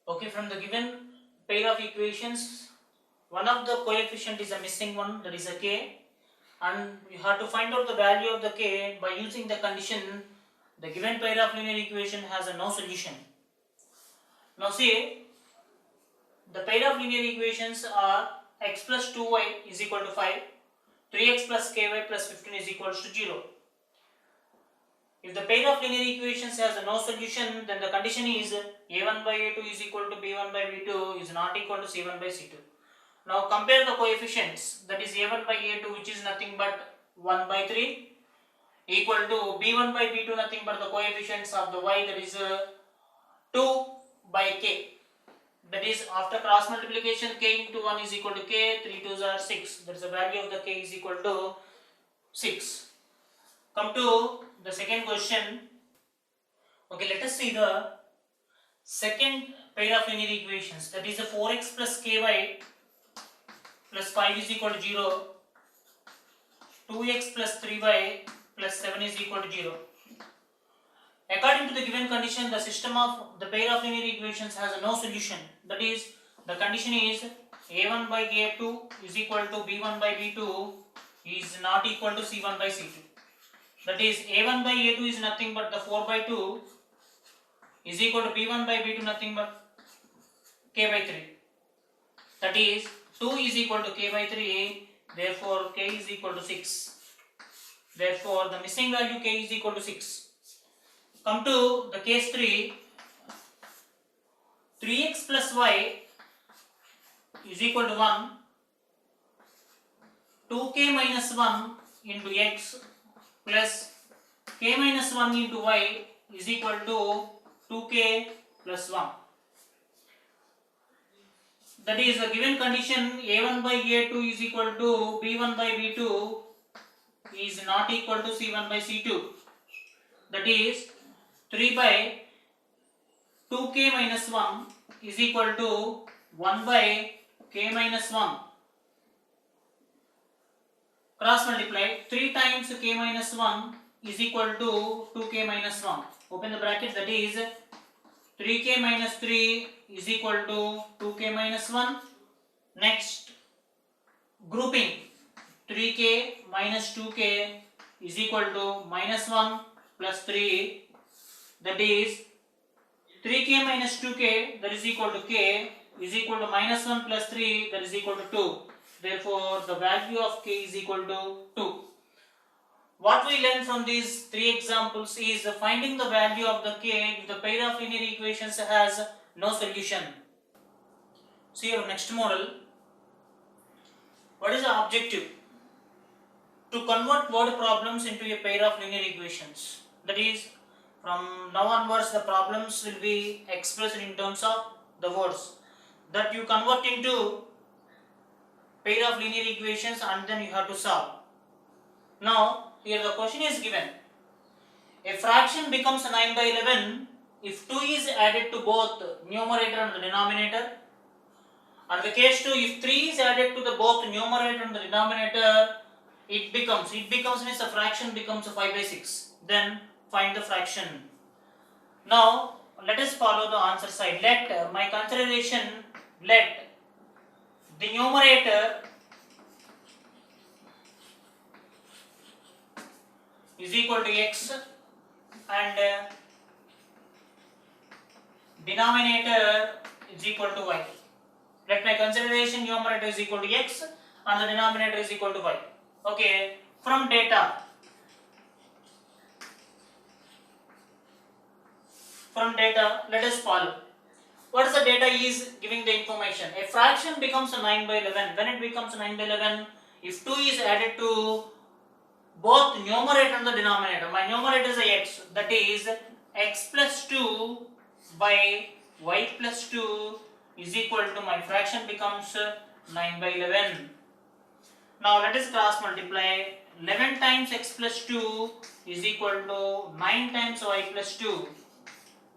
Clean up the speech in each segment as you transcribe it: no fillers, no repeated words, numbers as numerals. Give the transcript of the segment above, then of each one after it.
Okay, from the given pair of equations, one of the coefficient is a missing one, that is a k, and you have to find out the value of the k by using the condition the given pair of linear equation has a no solution. Now see, the pair of linear equations are x plus 2y is equal to 5, 3x plus ky plus 15 is equal to 0. If the pair of linear equations has no solution, then the condition is a1 by a2 is equal to b1 by b2 is not equal to c1 by c2. Now compare the coefficients, that is a1 by a2, which is nothing but 1 by 3, equal to b1 by b2, nothing but the coefficients of the y, that is 2 by k. That is, after cross multiplication, k into 1 is equal to k, 3 2s are 6. That is the value of the k is equal to 6. Come to the second question. Okay, let us see the second pair of linear equations, that is the 4x plus ky plus 5 is equal to 0, 2x plus 3y plus 7 is equal to 0. According to the given condition, the system of the pair of linear equations has no solution. That is, the condition is a1 by a2 is equal to b1 by b2 is not equal to c1 by c2. That is, a1 by a2 is nothing but the 4 by 2 is equal to b1 by b2 nothing but k by 3. That is, 2 is equal to k by 3, therefore k is equal to 6. Therefore, the missing value k is equal to 6. Come to the case 3, 3x plus y is equal to 1, 2k minus 1 into x plus k minus 1 into y is equal to 2k plus 1. That is, the given condition a1 by a2 is equal to b1 by b2 is not equal to c1 by c2. That is, 3 by 2k minus 1 is equal to 1 by k minus 1. Cross multiply, 3 times k minus 1 is equal to 2k minus 1. Open the bracket, that is 3k minus 3 is equal to 2k minus 1. Next, grouping, 3k minus 2k is equal to minus 1 plus 3. That is, 3k minus 2k, that is equal to k, is equal to minus 1 plus 3, that is equal to 2. Therefore, the value of k is equal to 2. What we learned from these three examples is finding the value of the k if the pair of linear equations has no solution. See our next model. What is the objective? To convert word problems into a pair of linear equations. That is, from now onwards the problems will be expressed in terms of the words that you convert into pair of linear equations and then you have to solve. Now here the question is given. A fraction becomes 9 by 11 if 2 is added to both numerator and the denominator. And the case 2, if 3 is added to the both numerator and the denominator, it becomes means the fraction becomes 5 by 6. Then find the fraction. Now let us follow the answer side. Let my consideration, let the numerator is equal to x and denominator is equal to y. Let my consideration numerator is equal to x and the denominator is equal to y. Okay, from data, let us follow. What is the data is giving the information? A fraction becomes 9 by 11. When it becomes 9 by 11, if 2 is added to both numerator and the denominator, my numerator is x, that is x plus 2 by y plus 2 is equal to my fraction becomes 9 by 11. Now let us cross multiply. 11 times x plus 2 is equal to 9 times y plus 2.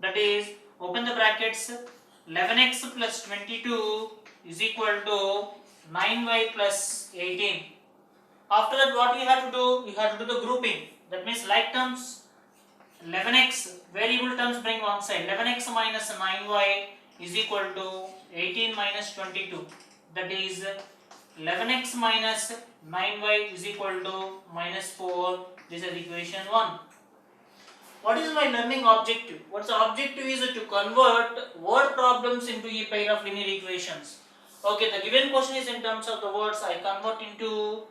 That is, open the brackets, 11x plus 22 is equal to 9y plus 18. After that, what we have to do? We have to do the grouping. That means like terms, 11x, variable terms bring one side. 11x minus 9y is equal to 18 minus 22, that is 11x minus 9y is equal to minus 4. This is equation 1. What is my learning objective? What's the objective is to convert word problems into a pair of linear equations. Okay, the given question is in terms of the words, I convert into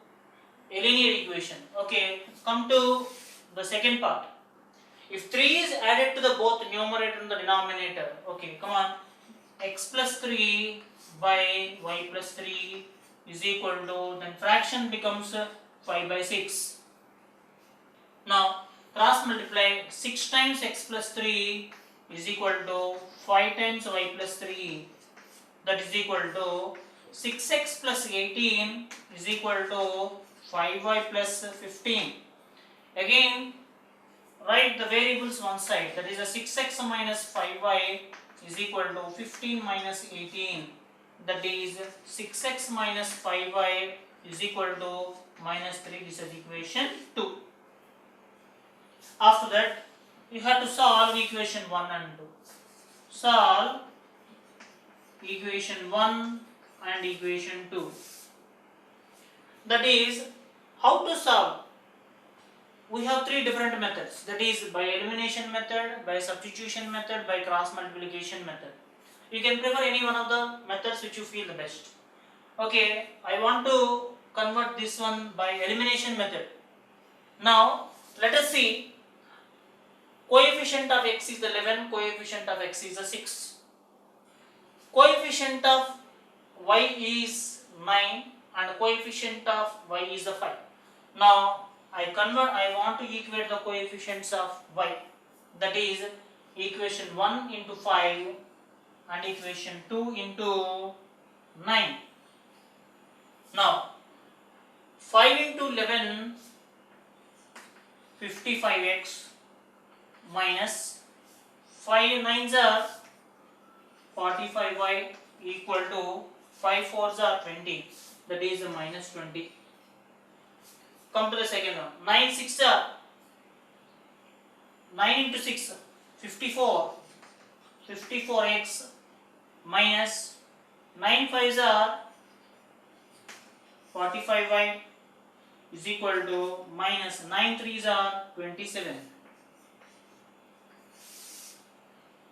a linear equation. Okay, come to the second part. If 3 is added to the both numerator and the denominator, okay, come on, x plus 3 by y plus 3 is equal to, then fraction becomes 5 by 6. Now, cross multiply 6 times x plus 3 is equal to 5 times y plus 3, that is equal to 6x plus 18 is equal to 5y plus 15. Again, write the variables one side, that is a 6x minus 5y is equal to 15 minus 18, that is 6x minus 5y is equal to minus 3. This is equation 2. After that, you have to solve equation 1 and 2. Solve equation 1 and equation 2. That is, how to solve? We have 3 different methods, that is by elimination method, by substitution method, by cross multiplication method. You can prefer any one of the methods which you feel the best. Okay, I want to convert this one by elimination method. Now, let us see. Coefficient of x is 11, coefficient of x is 6. Coefficient of y is 9 and coefficient of y is 5. Now, I want to equate the coefficients of y, that is equation 1 into 5 and equation 2 into 9. Now, 5 into 11, 55x minus 5 9s are 45y equal to 5 4s are 20, that is minus 20. Come to the second one. 9 6 are 9 into 6 54, 54x minus 9 5s are 45y is equal to minus 9 3s are 27.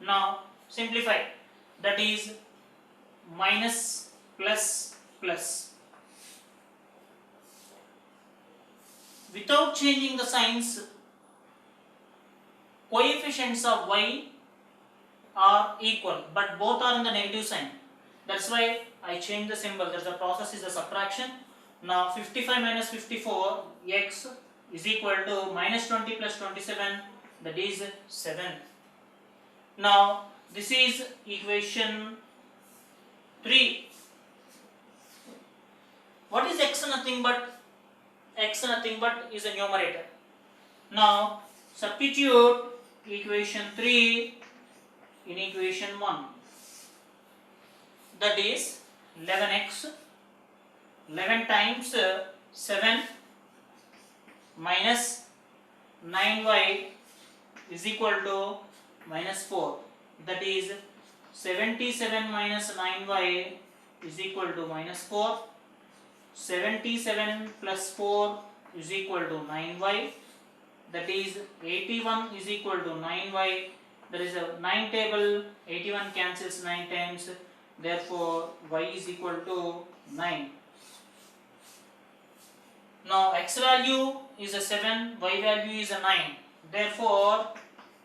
Now simplify, that is minus plus plus. Without changing the signs, coefficients of y are equal, but both are in the negative sign. That's why I changed the symbol. That's the process is the subtraction. Now 55 minus 54, x is equal to minus 20 plus 27, that is 7. Now this is equation 3. What is x? Nothing but x is a numerator. Now substitute equation 3 in equation 1, that is 11x, 11 times 7 minus 9y is equal to minus 4, that is 77 minus 9y is equal to minus 4. 77 plus 4 is equal to 9y, that is 81 is equal to 9y. There is a 9 table, 81 cancels 9 times, therefore y is equal to 9. Now x value is a 7, y value is a 9, therefore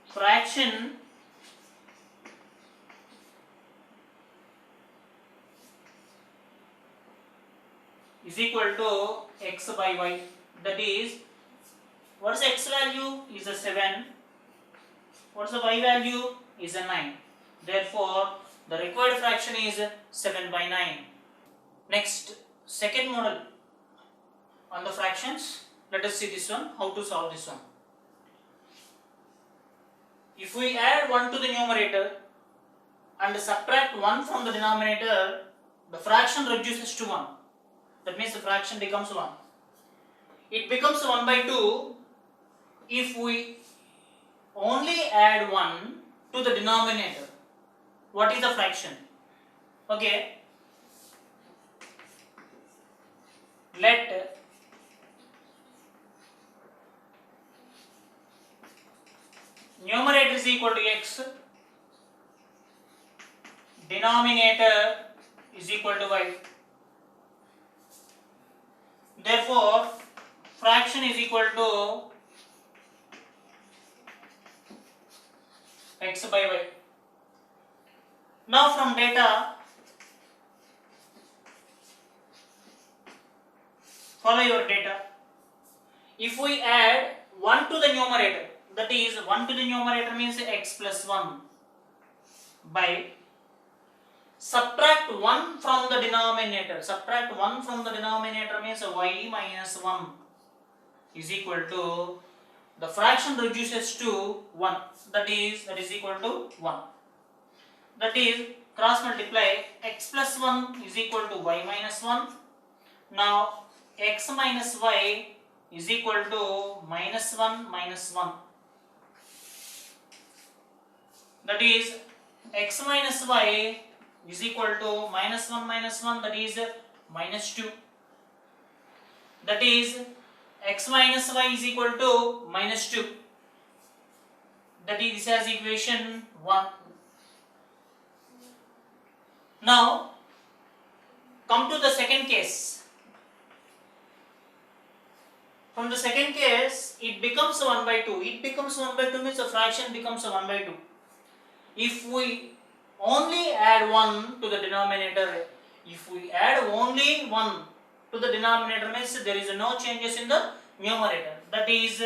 fraction is equal to x by y, that is, what is x value is a 7, what is the y value is a 9, therefore the required fraction is 7 by 9. Next, second model on the fractions. Let us see this one, how to solve this one. If we add 1 to the numerator and subtract 1 from the denominator, the fraction reduces to 1. That means the fraction becomes 1. It becomes 1 by 2 if we only add 1 to the denominator. what is the fraction. Okay, let numerator is equal to x, denominator is equal to y. Therefore, fraction is equal to x by y. Now from data, follow your data. If we add 1 to the numerator, that is 1 to the numerator means x plus 1 by subtract 1 from the denominator. Subtract 1 from the denominator means y minus 1 is equal to, the fraction reduces to 1, that is equal to 1. That is, cross multiply x plus 1 is equal to y minus 1. Now x minus y is equal to minus 1 minus 1. That is, x minus y is equal to minus 1 minus 1, that is minus 2. That is, x minus y is equal to minus 2. That is, this has equation 1. Now, come to the second case. From the second case, it becomes 1 by 2. It becomes 1 by 2 means the fraction becomes 1 by 2. If we only add 1 to the denominator, if we add only 1 to the denominator means there is no changes in the numerator. That is,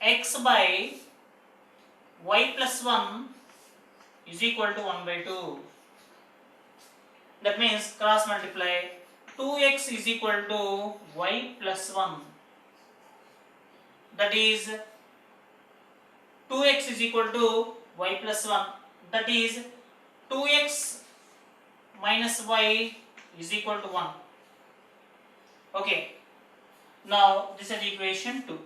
x by y plus 1 is equal to 1 by 2. That means cross multiply 2x is equal to y plus 1. That is, 2x is equal to y plus 1. That is, 2x minus y is equal to 1. Okay. Now this is equation 2.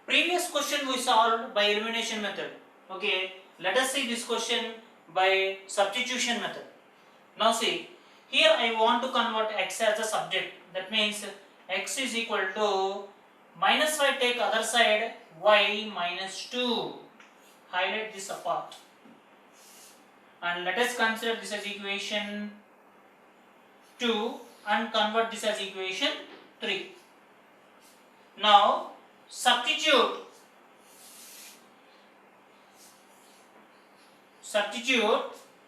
Previous question we solved by elimination method. Okay. Let us see this question by substitution method. Now see, here I want to convert x as a subject. That means x is equal to minus y, take other side, y minus 2. Highlight this apart. And let us consider this as equation 2 and convert this as equation 3. Now substitute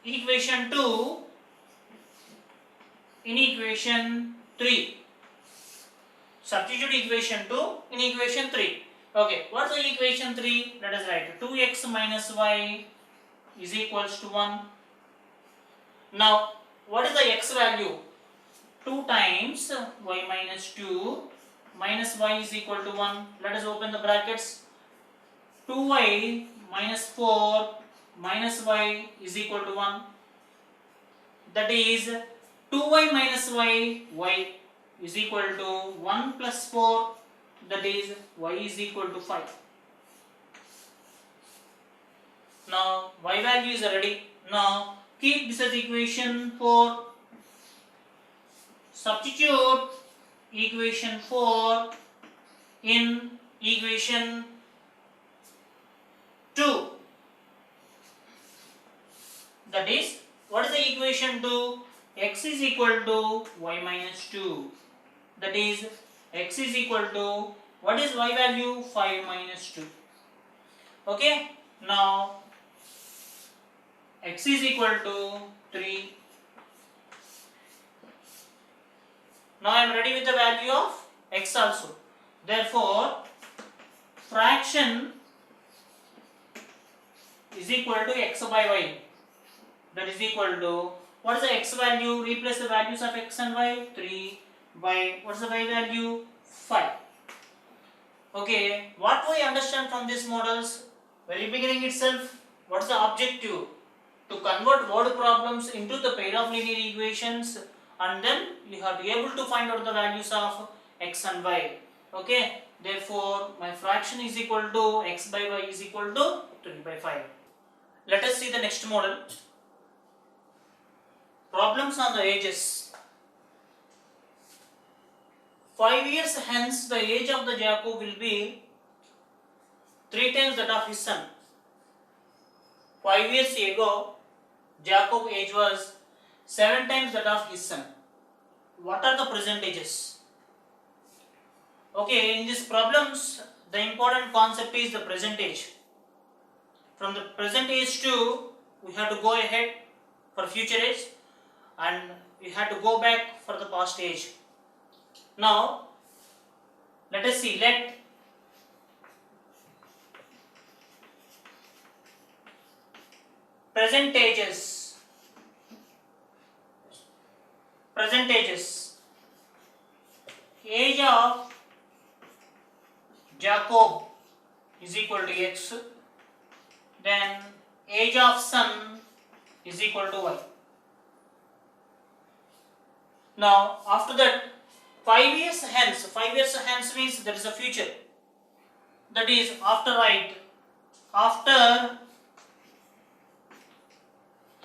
equation 2 in equation 3. Substitute equation 2 in equation 3. Okay, what is the equation 3? Let us write 2x minus y is equals to 1. Now, what is the x value? 2 times y minus 2 minus y is equal to 1. Let us open the brackets. 2y minus 4 minus y is equal to 1. That is, 2y minus y is equal to 1 plus 4, that is y is equal to 5. Now y value is ready. Now keep this as equation 4. Substitute equation 4 in equation 2. That is, what is the equation 2? X is equal to y minus 2. That is, x is equal to, what is y value? 5 minus 2. Okay. Now x is equal to 3. Now I am ready with the value of x also. Therefore, fraction is equal to x by y. That is equal to, what is the x value? Replace the values of x and y. 3 by, what is the y value? 5. Okay, what we understand from these models? Very beginning itself, what is the objective? To convert word problems into the pair of linear equations, and then you have to be able to find out the values of x and y. Okay, therefore my fraction is equal to x by y is equal to 3 by 5. Let us see the next model. Problems on the ages. 5 years hence, the age of the Jacob will be 3 times that of his son. 5 years ago, Jacob's age was 7 times that of his son. What are the percentages? Okay, in these problems, the important concept is the percentage. From the present age to, we have to go ahead for future age, and we have to go back for the past age. Now, let us see. Let percentages age of Jacob is equal to x, then age of son is equal to y. Now after that, 5 years hence means there is a future, that is after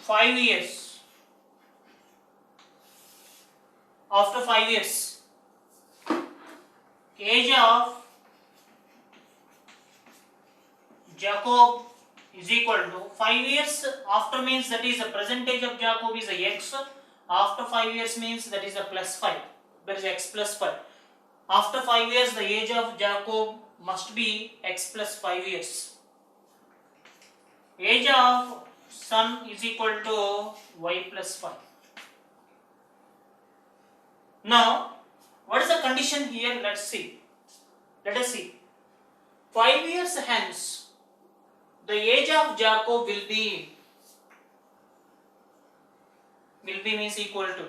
5 years, age of Jacob is equal to 5 years after means that is the percentage of Jacob is a x. After 5 years means that is a plus 5. There is x plus 5. After 5 years, the age of Jacob must be x plus 5 years. Age of son is equal to y plus 5. Now, what is the condition here? Let us see. 5 years hence, the age of Jacob will be means equal to,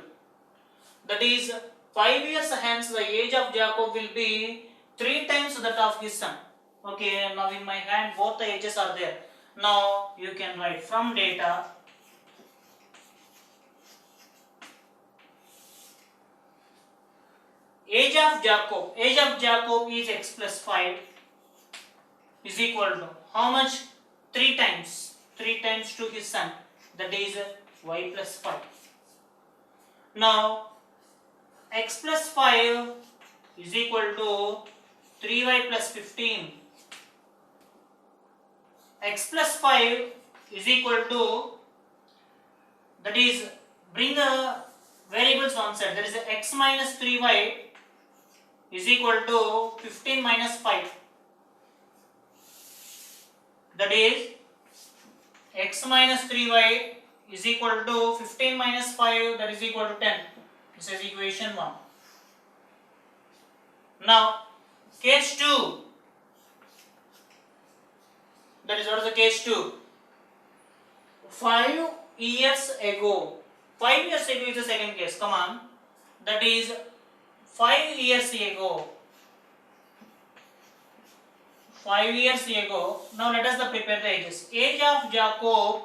that is 5 years hence the age of Jacob will be 3 times that of his son. Okay, now in my hand both the ages are there. Now you can write from data age of Jacob is x plus 5 is equal to how much? 3 times to his son, that is y plus 5. Now x plus 5 is equal to 3y plus 15. X plus 5 is equal to, that is bring the variables one side, that is x minus 3y is equal to 15 minus 5. That is x minus 3y is equal to 15 minus 5, that is equal to 10. This is equation 1. Now case 2, that is what is the case 2? 5 years ago. 5 years ago is the second case. Come on, that is 5 years ago. 5 years ago. Now let us prepare the ages. Age of Jacob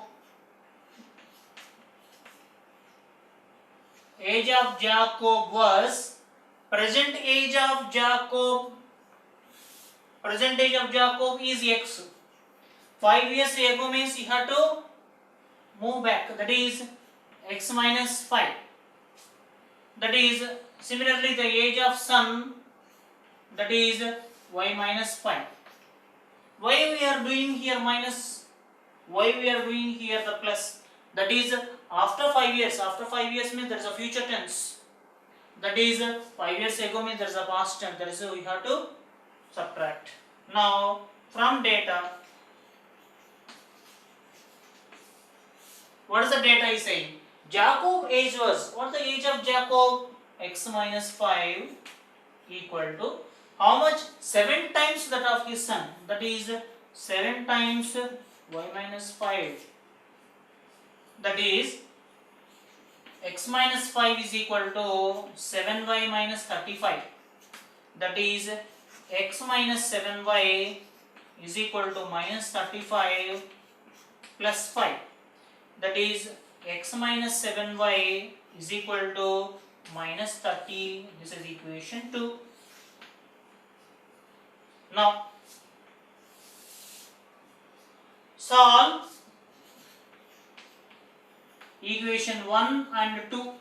was, present age of Jacob is x. 5 years ago means you have to move back, that is x minus 5. That is similarly the age of son, that is y minus 5. Why we are doing here minus? Why we are doing here the plus? That is after 5 years. After 5 years means there is a future tense. That is 5 years ago means there is a past tense. That is we have to subtract. Now from data, what is the data is saying? Jacob age was, what is the age of Jacob? X minus 5 equal to how much? 7 times that of his son, that is 7 times y minus 5, that is x minus 5 is equal to 7y minus 35, that is x minus 7y is equal to minus 35 plus 5, that is x minus 7y is equal to minus 30. This is equation 2. Now solve equation 1 and 2.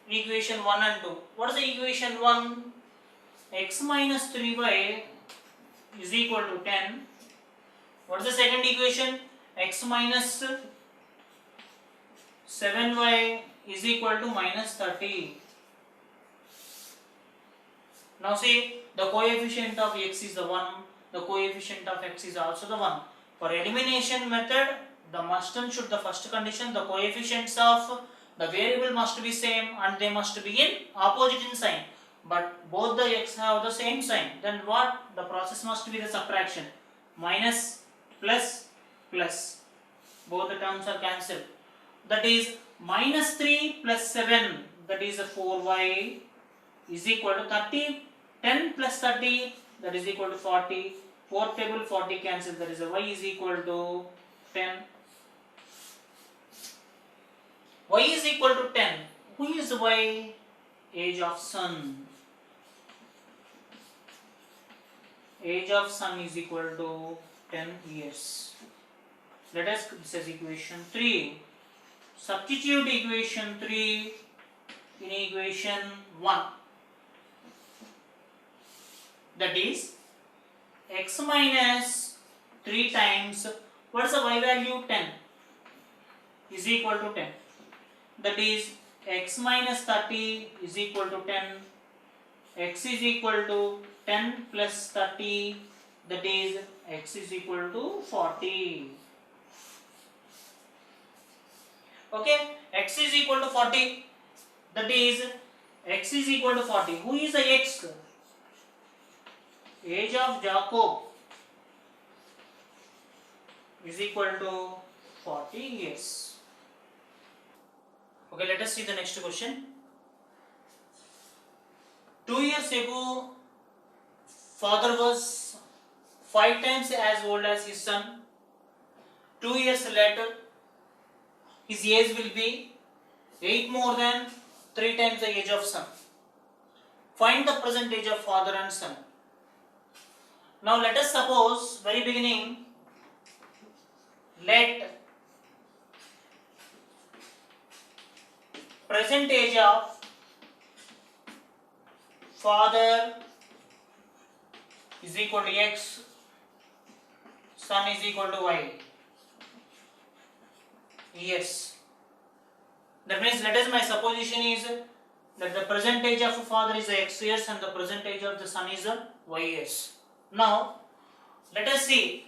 Equation 1 and 2. What is the equation 1? X minus 3y is equal to 10. What is the second equation? X minus 7y is equal to minus 30. Now see, the coefficient of x is the 1, the coefficient of x is also the 1. For elimination method, the must and should, the first condition, the coefficients of the variable must be same and they must be in opposite in sign. But both the x have the same sign. Then what? The process must be the subtraction. Minus, plus, plus. Both the terms are cancelled. That is minus 3 plus 7, that is 4y is equal to 30. 10 plus 30, that is equal to 40. 4 table 40 cancelled, that is y is equal to 10. Y is equal to 10. Who is y? Age of sun. Age of sun is equal to 10 years. Let us, this is equation 3. Substitute equation 3 in equation 1. That is x minus 3 times, what is the y value? 10 is equal to 10. That is x minus 30 is equal to 10. X is equal to 10 plus 30, that is x is equal to 40. Okay, x is equal to 40, that is x is equal to 40. Who is the x? Age of Jacob is equal to 40 years. Okay, let us see the next question. 2 years ago, father was 5 times as old as his son. 2 years later, his age will be 8 more than 3 times the age of son. Find the present age of father and son. Now let us suppose, very beginning, let present age of father is equal to x, son is equal to y years. That means, let us, my supposition is that the present age of father is x years and the present age of the son is y years. Now let us see,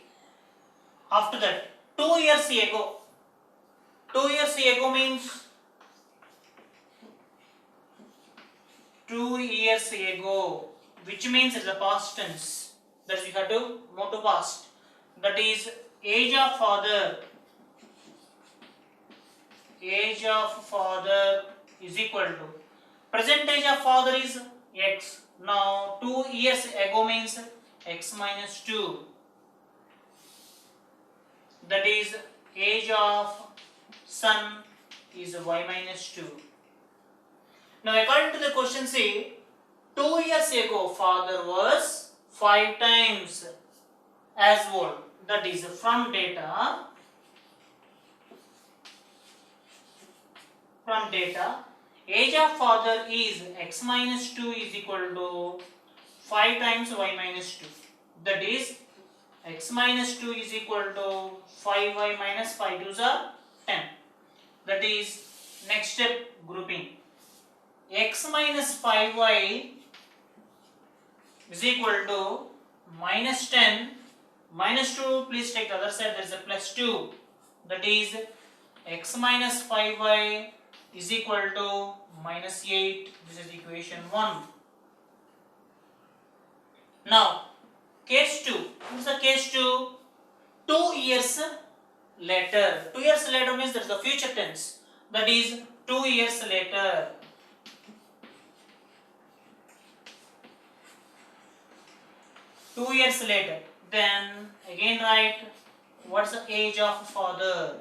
after that, 2 years ago. 2 years ago means 2 years ago, which means it's the past tense. That we have to move to past. That is age of father. Age of father is equal to present age of father is x. Now 2 years ago means x minus 2. That is age of son is y minus 2. Now according to the question, say 2 years ago father was 5 times as old. That is from data age of father is x minus 2 is equal to 5 times y minus 2. That is x minus 2 is equal to 5y minus 5 2s are 10. That is next step grouping. X minus 5y is equal to minus 10 minus 2, please take the other side, there is a plus 2. That is x minus 5y is equal to minus 8. This is equation 1. Now case 2. What is the case 2? 2 years later. 2 years later means that is the future tense. That is 2 years later. Two years later. Then again write what's the age of father.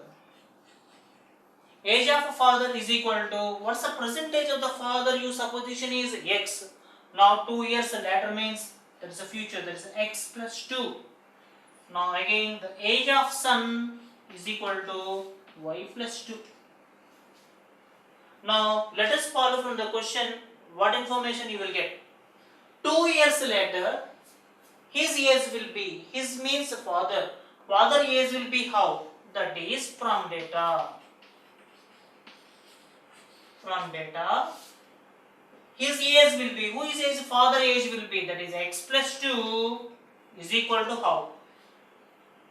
Age of father is equal to what's the percentage of the father? Your supposition is x. Now 2 years later means that is the future. That is x plus 2. Now again the age of son is equal to y plus 2. Now let us follow from the question what information you will get. 2 years later, his age will be, his means father age will be how? That is from data. His age will be, who is his father age will be, that is x plus 2 is equal to how?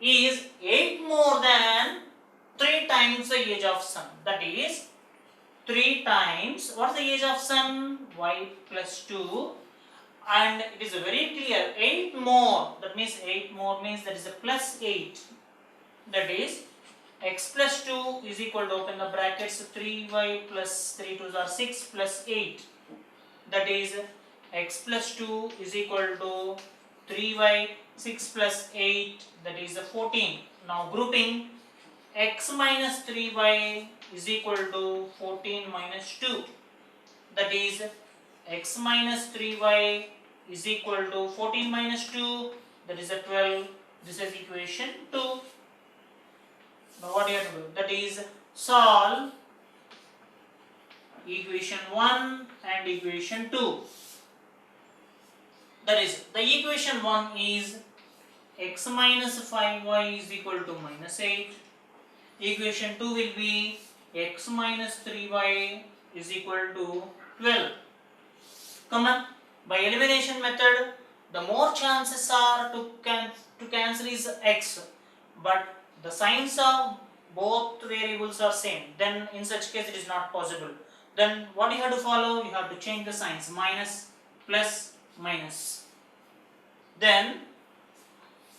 Is 8 more than 3 times the age of son. That is 3 times, what is the age of son? Y plus 2. And it is very clear, 8 more, that means 8 more means that is a plus 8. That is x plus 2 is equal to, open the brackets, 3y plus 3 2s are 6 plus 8. That is x plus 2 is equal to 3y, 6 plus 8, that is 14. Now grouping, x minus 3y is equal to 14 minus 2. That is x minus 3y is equal to 14 minus 2, that is a 12. This is equation 2. Now what you have to do? That is solve equation 1 and equation 2. That is, the equation 1 is x minus 5y is equal to minus 8. Equation 2 will be x minus 3y is equal to 12. Come on, by elimination method, the more chances are to cancel is x, but the signs of both variables are same. Then in such case it is not possible. Then what you have to follow? You have to change the signs, minus, plus, minus. Then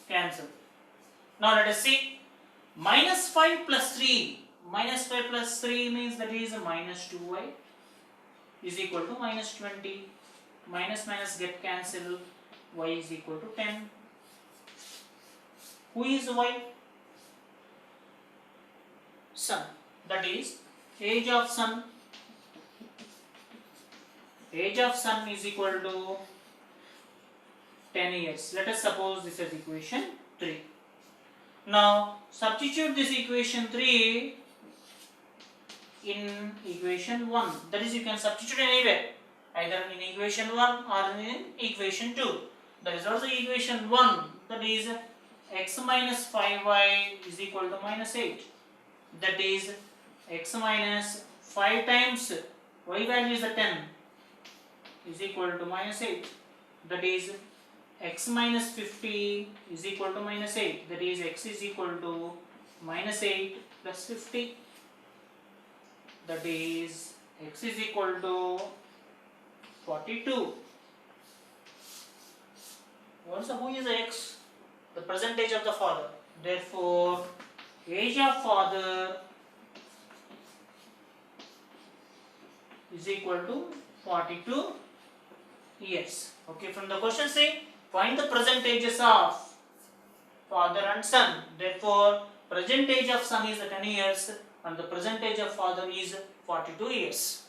cancel. Now let us see. Minus 5 plus 3. Minus 5 plus 3 means that is minus 2y is equal to minus 20. Minus minus get cancelled. Y is equal to 10. Who is y? Son. That is age of son. Age of son is equal to 10 years. Let us suppose this is equation 3. Now substitute this equation 3 in equation 1. That is, you can substitute anywhere, either in equation 1 or in equation 2. That is also equation 1. That is x minus 5y is equal to minus 8. That is x minus 5 times y value is 10 is equal to minus 8. That is x minus 50 is equal to minus 8. That is x is equal to minus 8 plus 50. That is x is equal to 42. Who is x? The percentage of the father. Therefore, age of father is equal to 42 years. Okay, from the question say, find the present ages of father and son. Therefore, present age of son is 10 years and the present age of father is 42 years.